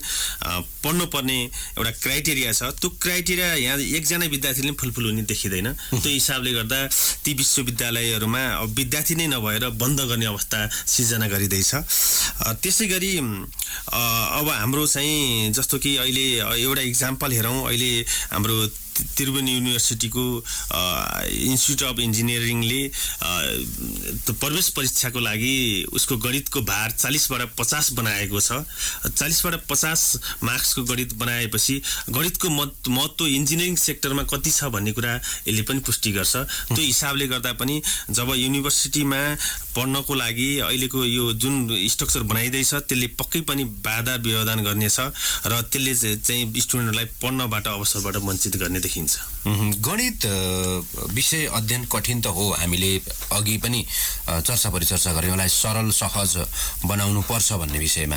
पढ्नुपर्ने एउटा क्राइटेरिया छ। त्यो क्राइटेरिया यहाँ एकजना विद्यार्थीले फुलफुल हुने देखिँदैन। त्यो हिसाबले गर्दा ती विश्वविद्यालयहरूमा अब विद्यार्थी नै नभएर बन्द गर्ने अवस्था सिर्जना गरिँदैछ। त्यसै गरी अब हाम्रो चाहिँ जस्तो कि अहिले एउटा इक्जाम्पल हेरौँ, अहिले हाम्रो त्रिभुवन युनिभर्सिटीको इन्स्टिट्युट अफ इन्जिनियरिङले प्रवेश परीक्षाको लागि उसको गणितको भार 40बाट 50 बनाएको छ। 40बाट 50 मार्क्सको गणित बनाएपछि गणितको महत्त्व इन्जिनियरिङ सेक्टरमा कति छ भन्ने कुरा यसले पनि पुष्टि गर्छ। त्यो हिसाबले गर्दा पनि जब युनिभर्सिटीमा पढ्नको लागि अहिलेको यो जुन स्ट्रक्चर बनाइँदैछ त्यसले पक्कै पनि बाधा व्यवधान गर्नेछ र त्यसले चाहिँ स्टुडेन्टहरूलाई पढ्नबाट अवसरबाट वञ्चित गर्ने देखिन्छ। गणित विषय अध्ययन कठिन त हो, हामीले अघि पनि चर्चा परिचर्चा गऱ्यौँ, यसलाई सरल सहज बनाउनु पर्छ भन्ने विषयमा।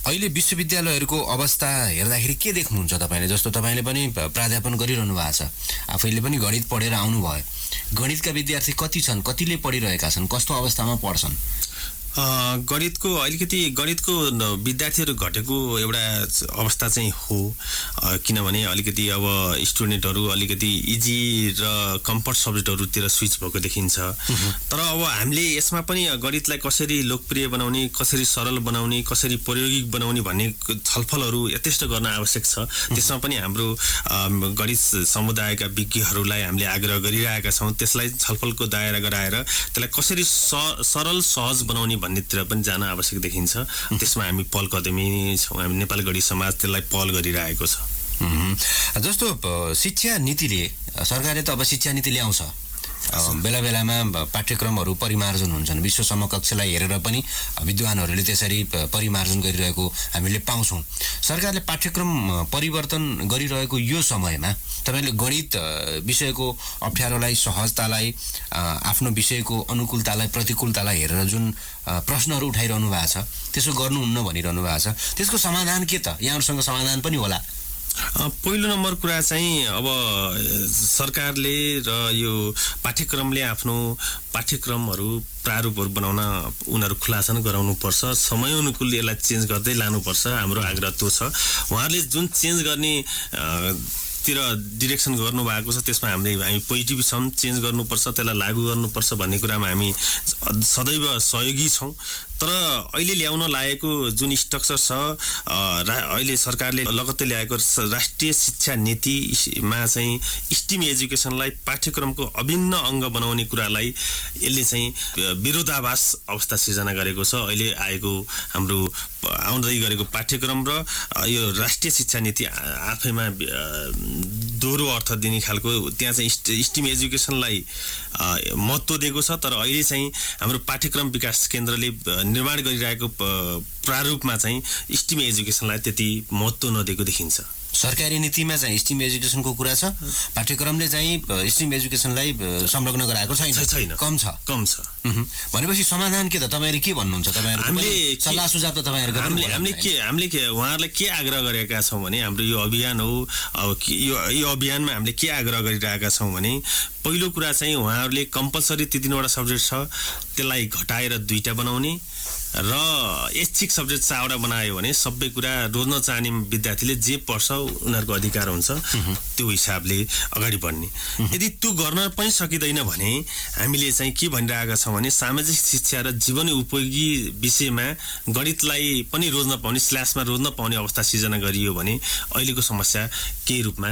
अहिले विश्वविद्यालयहरूको अवस्था हेर्दाखेरि के देख्नुहुन्छ तपाईँले? जस्तो तपाईँले पनि प्राध्यापन गरिरहनु भएको छ, आफैले पनि गणित पढेर आउनुभयो। गणितका विद्यार्थी कति छन्, कतिले पढिरहेका छन्, कस्तो अवस्थामा पढ्छन्? गणितको विद्यार्थीहरू घटेको एउटा अवस्था चाहिँ हो, किनभने अलिकति अब स्टुडेन्टहरू अलिकति इजी र कम्फर्ट सब्जेक्टहरूतिर स्विच भएको देखिन्छ। तर अब हामीले यसमा पनि गणितलाई कसरी लोकप्रिय बनाउने, कसरी सरल बनाउने, कसरी प्रायोगिक बनाउने भन्ने छलफलहरू यथेष्ट गर्न आवश्यक छ। त्यसमा पनि हाम्रो गणित समुदायका विज्ञहरूलाई हामीले आग्रह गरिरहेका छौँ। त्यसलाई छलफलको दायरा गराएर त्यसलाई कसरी सरल सहज बनाउने भन्नेतिर पनि जान आवश्यक देखिन्छ। त्यसमा हामी पहल कदमी छौँ, हामी नेपाल गणित समाज त्यसलाई पहल गरिरहेको छ। जस्तो शिक्षा नीतिले, सरकारले त अब शिक्षा नीति ल्याउँछ, बेला बेलामा पाठ्यक्रमहरू परिमार्जन हुन्छन्। विश्व समकक्षलाई हेरेर पनि विद्वानहरूले त्यसरी परिमार्जन गरिरहेको हामीले पाउँछौँ। सरकारले पाठ्यक्रम परिवर्तन गरिरहेको यो समयमा तपाईँले गणित विषयको अप्ठ्यारोलाई, सहजतालाई, आफ्नो विषयको अनुकूलतालाई, प्रतिकूलतालाई हेरेर जुन प्रश्नहरू उठाइरहनु भएको छ, त्यसो गर्नुहुन्न भनिरहनु भएको छ, त्यसको समाधान के त? यहाँहरूसँग समाधान पनि होला। पहिलो नम्बर कुरा चाहिँ अब सरकारले र यो पाठ्यक्रमले आफ्नो पाठ्यक्रमहरू प्रारूपहरू बनाउन उनीहरू खुलासन गराउनुपर्छ। समय अनुकूल यसलाई चेन्ज गर्दै लानुपर्छ। हाम्रो आग्रह त्यो छ। उहाँहरूले जुन चेन्ज गर्ने तिर डिरेक्सन गर्नुभएको छ त्यसमा हामी पोजिटिभ छौँ। चेन्ज गर्नुपर्छ, त्यसलाई लागू गर्नुपर्छ भन्ने कुरामा हामी सदैव सहयोगी छौँ। तर अहिले ल्याउन लागेको जुन स्ट्रक्चर छ, अहिले सरकारले लगत्तै ल्याएको राष्ट्रिय शिक्षा नीतिमा चाहिँ स्टिम एजुकेसनलाई पाठ्यक्रमको अभिन्न अङ्ग बनाउने कुरालाई यसले चाहिँ विरोधाभास अवस्था सिर्जना गरेको छ। अहिले आएको हाम्रो आउँदै गरेको पाठ्यक्रम र यो राष्ट्रिय शिक्षा नीति आफैमा दोहोरो अर्थ दिने खालको त्यहाँ चाहिँ स्टिम एजुकेसनलाई महत्त्व दिएको छ। तर अहिले चाहिँ हाम्रो पाठ्यक्रम विकास केन्द्रले निर्माण गरिरहेको प्रारूपमा चाहिँ स्टिम एजुकेसनलाई त्यति महत्त्व नदिएको देखिन्छ। सरकारी नीतिमा चाहिँ स्टिम एजुकेसनको कुरा छ, पाठ्यक्रमले चाहिँ स्टिम एजुकेसनलाई संलग्न गराएको छैन, कम छ। भनेपछि समाधान के त? तपाईँहरू के भन्नुहुन्छ? तपाईँहरू सल्लाह सुझाव त तपाईँहरूको हामीले के उहाँहरूलाई के आग्रह गरेका छौँ भने, हाम्रो यो अभियान हो। अब यो अभियानमा हामीले के आग्रह गरिरहेका छौँ भने, पहिलो कुरा चाहिँ उहाँहरूले कम्पलसरी 3वटा सब्जेक्ट छ त्यसलाई घटाएर 2टा बनाउने र ऐच्छिक सब्जेक्ट 4वटा बनायो भने सबै कुरा रोज्न चाहने विद्यार्थीले जे पढ्छ उनीहरूको अधिकार हुन्छ, त्यो हिसाबले अगाडि बढ्ने। यदि त्यो गर्न पनि सकिँदैन भने हामीले चाहिँ के भनिरहेका छौँ भने, सामाजिक शिक्षा र जीवन उपयोगी विषयमा गणितलाई पनि रोज्न पाउने, स्ल्यासमा रोज्न पाउने अवस्था सिर्जना गरियो भने अहिलेको समस्या केही रूपमा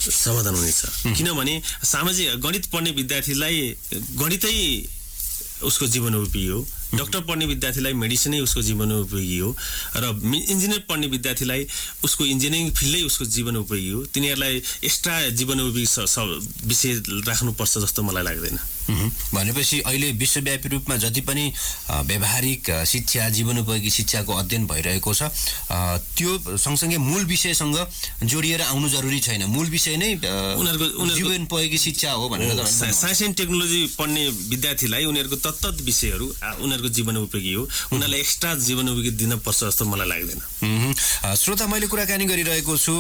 समाधान हुनेछ। किनभने सामाजिक गणित पढ्ने विद्यार्थीलाई गणितै उसको जीवनोपयोगी हो, डाक्टर पढ्ने विद्यार्थीलाई मेडिसिनै उसको जीवनोपयोगी हो, र इन्जिनियर पढ्ने विद्यार्थीलाई उसको इन्जिनियरिङ फिल्डै उसको जीवनोपयोगी हो। तिनीहरूलाई एक्स्ट्रा जीवनोपयोगी विषय राख्नुपर्छ जस्तो मलाई लाग्दैन। भनेपछि अहिले विश्वव्यापी रूपमा जति पनि व्यावहारिक शिक्षा, जीवनोपयोगी शिक्षाको अध्ययन भइरहेको छ, त्यो सँगसँगै मूल विषयसँग जोडिएर आउनु जरुरी छैन। मूल विषय नै उनीहरूको जीवनोपयोगी शिक्षा हो भनेर साइन्स एन्ड टेक्नोलोजी पढ्ने विद्यार्थीलाई उनीहरूको तत्त विषयहरू उनीहरूको जीवनोपयोगी हो, उनीहरूलाई एक्स्ट्रा जीवनोपयोगी दिनुपर्छ जस्तो मलाई लाग्दैन। श्रोता, मैले कुराकानी गरिरहेको छु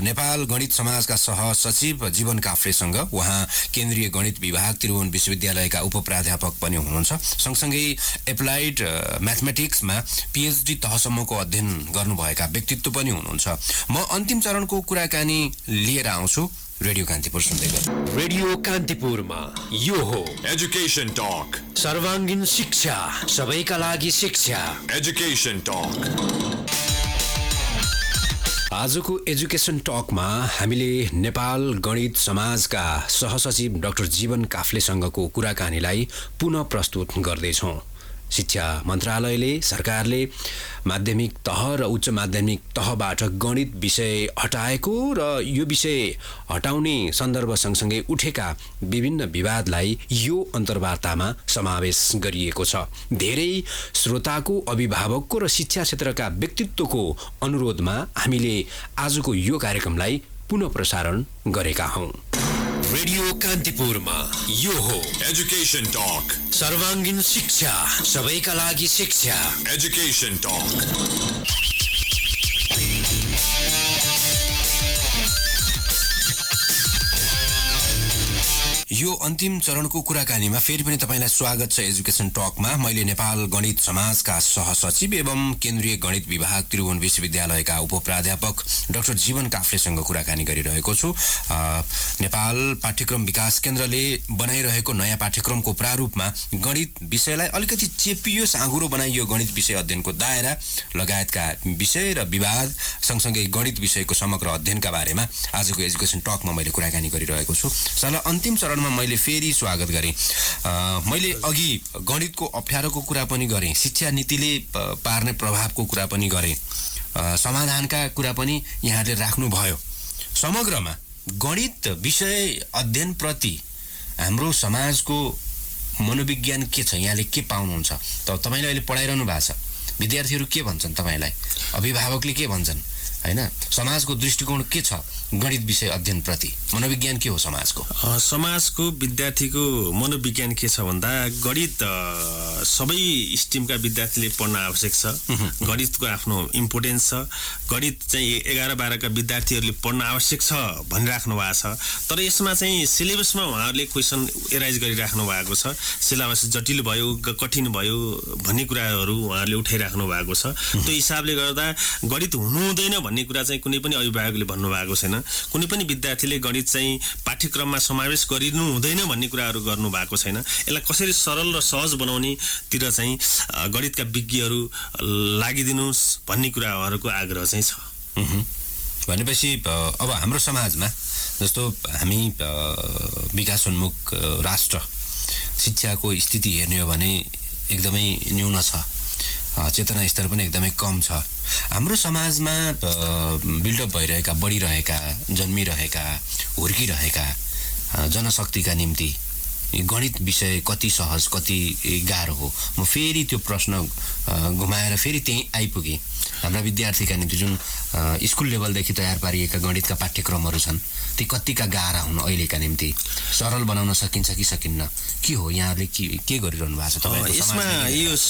नेपाल गणित समाजका सहसचिव जीवन काफ्लेसँग। उहाँ केन्द्रीय गणित विभाग त्रिभुवन विश्वविद्यालयका उपप्राध्यापक पनि हुनुहुन्छ। सँगसँगै एप्लाइड म्याथमेटिक्समा PhD तहसम्मको अध्ययन गर्नुभएका व्यक्तित्व पनि हुनुहुन्छ। म अन्तिम चरणको कुराकानी लिएर आउँछु। रेडियो कान्तिपुर सुन्दै गर्नु। रेडियो कान्तिपुरमा यो हो एजुकेशन टॉक। सर्वाङ्गीन शिक्षा, सबैका लागि शिक्षा। Education talk. आजको एजुकेसन टकमा हामीले नेपाल गणित समाजका सहसचिव डाक्टर जीवन काफ्लेसँगको कुराकानीलाई पुनः प्रस्तुत गर्दैछौँ। शिक्षा मन्त्रालयले, सरकारले माध्यमिक तह र उच्च माध्यमिक तहबाट गणित विषय हटाएको र यो विषय हटाउने सन्दर्भ सँगसँगै उठेका विभिन्न विवादलाई यो अन्तर्वार्तामा समावेश गरिएको छ। धेरै श्रोताको, अभिभावकको र शिक्षा क्षेत्रका व्यक्तित्वको अनुरोधमा हामीले आजको यो कार्यक्रमलाई पुनः प्रसारण गरेका हौं। रेडियो कान्तिपुरमा यो हो एजुकेशन टॉक। सर्वाङ्गीन शिक्षा, सबैका लागि शिक्षा। Education talk. यो अन्तिम चरणको कुराकानीमा फेरि पनि तपाईलाई स्वागत छ एजुकेसन टकमा। मैले नेपाल गणित समाजका सहसचिव एवं केन्द्रीय गणित विभाग त्रिभुवन विश्वविद्यालयका उपप्राध्यापक डाक्टर जीवन काफ्लेसँग कुराकानी गरिरहेको छु। नेपाल पाठ्यक्रम विकास केन्द्रले बनाइरहेको नयाँ पाठ्यक्रमको प्रारूपमा गणित विषयलाई अलिकति चेपियो, साँघुरो बनाइयो। गणित विषय अध्ययनको दायरा लगायतका विषय र विवाद सँगसँगै गणित विषयको समग्र अध्ययनका बारेमा आजको एजुकेसन टकमा मैले कुराकानी गरिरहेको छु। साला अन्तिम चरणमा मैले फेरि स्वागत गरेँ। मैले अघि गणितको अप्ठ्यारोको कुरा पनि गरेँ, शिक्षा नीतिले पार्ने प्रभावको कुरा पनि गरेँ, समाधानका कुरा पनि यहाँले राख्नुभयो। समग्रमा गणित विषय अध्ययनप्रति हाम्रो समाजको मनोविज्ञान के छ, यहाँले के पाउनुहुन्छ? तपाईले अहिले पढाइरहनु भएको छ, विद्यार्थीहरू के भन्छन् तपाईलाई, अभिभावकले के भन्छन् हैन? समाजको दृष्टिकोण के छ गणित विषय अध्ययन प्रति? मनोविज्ञान के हो समाजको? समाजको विद्यार्थीको मनोविज्ञान के छ भन्दा गणित सबै स्ट्रिमका विद्यार्थीले पढ्न आवश्यक छ। गणितको आफ्नो इम्पोर्टेन्स छ। गणित चाहिँ 11-12 का विद्यार्थीहरूले पढ्न आवश्यक छ भनिराख्नु भएको छ। तर यसमा चाहिँ सिलेबसमा उहाँहरूले क्वेसन एराइज गरिराख्नु भएको छ। सिलेबस जटिल भयो, कठिन भयो भन्ने कुराहरू उहाँहरूले उठाइराख्नु भएको छ। त्यो हिसाबले गर्दा गणित हुनु हुँदैन भन्ने कुरा चाहिँ कुनै पनि अभिभावकले भन्नु भएको छैन। कुनै पनि विद्यार्थीले गणित चाहिँ पाठ्यक्रममा समावेश गरिनु हुँदैन भन्ने कुराहरू गर्नु भएको छैन। यसलाई कसरी सरल र सहज बनाउने तिर चाहिँ गणितका विज्ञहरू लागिदिनुस् भन्ने कुराहरूको आग्रह चाहिँ छ। भनेपछि अब हाम्रो समाजमा जस्तो हामी विकासोन्मुख राष्ट्र, शिक्षाको स्थिति हेर्ने हो भने एकदमै न्यून छ, चेतना स्तर पनि एकदमै कम छ। हाम्रो समाजमा बिल्डअप भइरहेका, बढिरहेका, जन्मिरहेका, हुर्किरहेका जनशक्तिका निम्ति गणित विषय कति सहज, कति गाह्रो हो? म फेरि त्यो प्रश्न घुमाएर फेरि त्यही आइपुगेँ। हाम्रा विद्यार्थीका निम्ति जुन स्कुल लेभलदेखि तयार पारिएका गणितका पाठ्यक्रमहरू छन्, ती कतिका गाह्रा हुन् अहिलेका निम्ति? सरल बनाउन सकिन्छ कि सकिन्न? के हो, यहाँहरूले के गरिरहनु भएको छ तपाईको यसमा?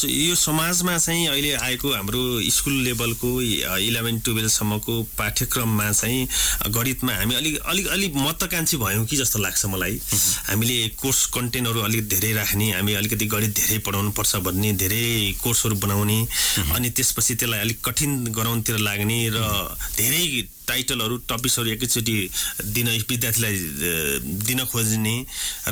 यो समाजमा चाहिँ अहिले आएको हाम्रो स्कुल लेभलको 11-12 सम्मको पाठ्यक्रममा चाहिँ गणितमा हामी अलिक महत्त्वाकांक्षी भयौँ कि जस्तो लाग्छ मलाई। हामीले कोर्स कन्टेन्टहरू अलिक धेरै राख्ने, हामी अलिकति गणित धेरै पढाउनु पर्छ भन्ने, धेरै कोर्सहरू बनाउने, अनि त्यसपछि त्यसलाई अलिक कठिन गराउनतिर लाग्ने र धेरै टाइटलहरू, टपिक्सहरू एकैचोटि विद्यार्थीलाई दिन खोज्ने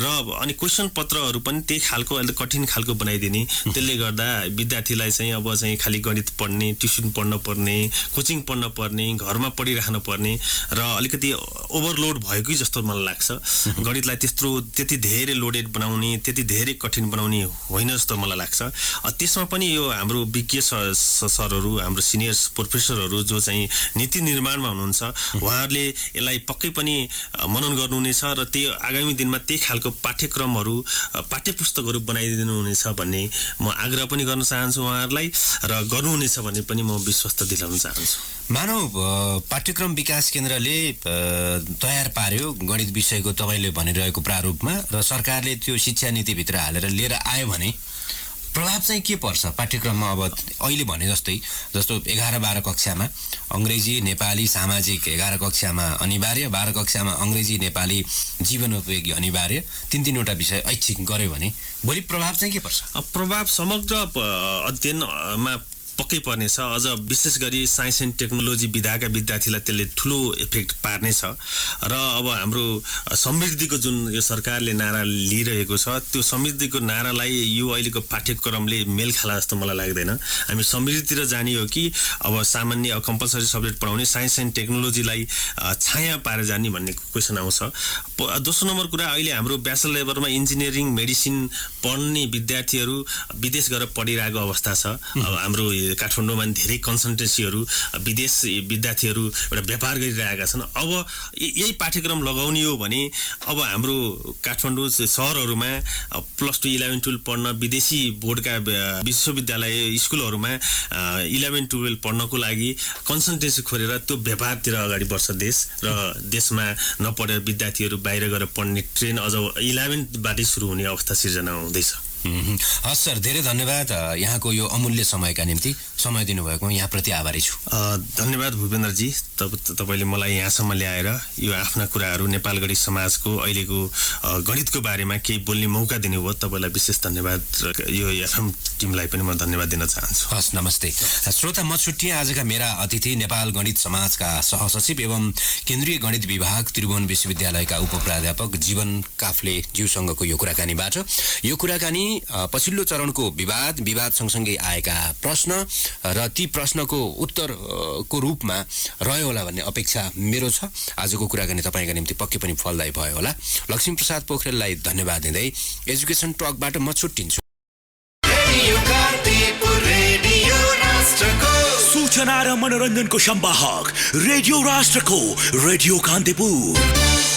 र अनि क्वेसन पत्रहरू पनि त्यही खालको अलिक कठिन खालको बनाइदिने। त्यसले गर्दा विद्यार्थीलाई चाहिँ अब चाहिँ खालि गणित पढ्ने, ट्युसन पढ्न पर्ने, कोचिङ पढ्न पर्ने, घरमा पढिराख्नु पर्ने र अलिकति ओभरलोड भयो कि जस्तो मलाई लाग्छ। गणितलाई त्यति धेरै लोडेड बनाउने, त्यति धेरै कठिन बनाउने होइन जस्तो मलाई लाग्छ। त्यसमा पनि यो हाम्रो विज्ञ सरहरू, हाम्रो सिनियर प्रोफेसरहरू जो चाहिँ नीति निर्माणमा उहाँहरूले यसलाई पक्कै पनि मनन गर्नुहुनेछ र त्यो आगामी दिनमा त्यही खालको पाठ्यक्रमहरू, पाठ्यपुस्तकहरू बनाइदिनु हुनेछ भन्ने म आग्रह पनि गर्न चाहन्छु उहाँहरूलाई, र गर्नुहुनेछ भन्ने पनि म विश्वस्त दिलाउन चाहन्छु। मानव पाठ्यक्रम विकास केन्द्रले तयार पार्यो गणित विषयको तपाईँले भनिरहेको प्रारूपमा, र सरकारले त्यो शिक्षा नीतिभित्र हालेर लिएर आयो भने प्रभाव चाहिँ के पर्छ पाठ्यक्रममा? अब अहिले भने जस्तो 11-12 कक्षामा अङ्ग्रेजी, नेपाली, सामाजिक 11 कक्षामा अनिवार्य, 12 कक्षामा अङ्ग्रेजी, नेपाली, जीवनोपयोगी अनिवार्य, 3-3वटा विषय ऐच्छिक गर्यो भने भोलि प्रभाव चाहिँ के पर्छ? प्रभाव समग्र अध्ययनमा पक्कै पर्नेछ। अझ विशेष गरी साइन्स एन्ड टेक्नोलोजी विधाका विद्यार्थीलाई त्यसले ठुलो इफेक्ट पार्नेछ। र अब हाम्रो समृद्धिको जुन यो सरकारले नारा लिइरहेको छ, त्यो समृद्धिको नारालाई यो अहिलेको पाठ्यक्रमले मेल खाला जस्तो मलाई लाग्दैन। हामी समृद्धितिर जाने हो कि अब सामान्य कम्पलसरी सब्जेक्ट पढाउने साइन्स एन्ड टेक्नोलोजीलाई छाया पारेर जाने भन्ने क्वेसन आउँछ। दोस्रो नम्बर कुरा, अहिले हाम्रो ब्याचलर लेभलमा इन्जिनियरिङ, मेडिसिन पढ्ने विद्यार्थीहरू विदेश गएर पढिरहेको अवस्था छ। अब हाम्रो काठमाडौँमा धेरै कन्सल्टेन्सीहरू, विदेश विद्यार्थीहरू एउटा व्यापार गरिरहेका छन्। अब यही पाठ्यक्रम लगाउने हो भने अब हाम्रो काठमाडौँ सहरहरूमा +2, 11-12 पढ्न विदेशी बोर्डका विश्वविद्यालय स्कुलहरूमा 11-12 पढ्नको लागि कन्सल्टेन्सी खोलेर त्यो व्यापारतिर अगाडि बढ्छ देश, र देशमा नपढेर विद्यार्थीहरू बाहिर गएर पढ्ने ट्रेन अझ 11बाटै सुरु हुने अवस्था सिर्जना हुँदैछ। हस् सर, धेरै धन्यवाद यहाँको यो अमूल्य समयका निम्ति। समय दिनुभएको यहाँप्रति आभारी छु। धन्यवाद भूपेन्द्रजी, तपाईँले मलाई यहाँसम्म ल्याएर यो आफ्ना कुराहरू नेपाल गणित समाजको अहिलेको गणितको बारेमा केही बोल्ने मौका दिनुभयो। तपाईँलाई विशेष धन्यवाद, र यो एफएम टिमलाई पनि म धन्यवाद दिन चाहन्छु। हस्, नमस्ते श्रोता, म छुट्टिएँ। आजका मेरा अतिथि नेपाल गणित समाजका सहसचिव एवं केन्द्रीय गणित विभाग त्रिभुवन विश्वविद्यालयका उपप्राध्यापक जीवन काफ्ले ज्यूसँगको यो कुराकानीबाट। यो कुराकानी पछिल्लो चरणको विवाद सँगसँगै आएका प्रश्न र ती प्रश्नको उत्तरको रूपमा रह्यो होला भन्ने अपेक्षा मेरो छ। आजको कुराकानी तपाईँका निम्ति पक्कै पनि फलदायी भयो होला। लक्ष्मीप्रसाद पोखरेललाई धन्यवाद दिँदै एजुकेसन टकबाट म छुट्टिन्छु। सूचना र मनोरञ्जनको संवाहक रेडियो राष्ट्रको रेडियो कान्तिपुर।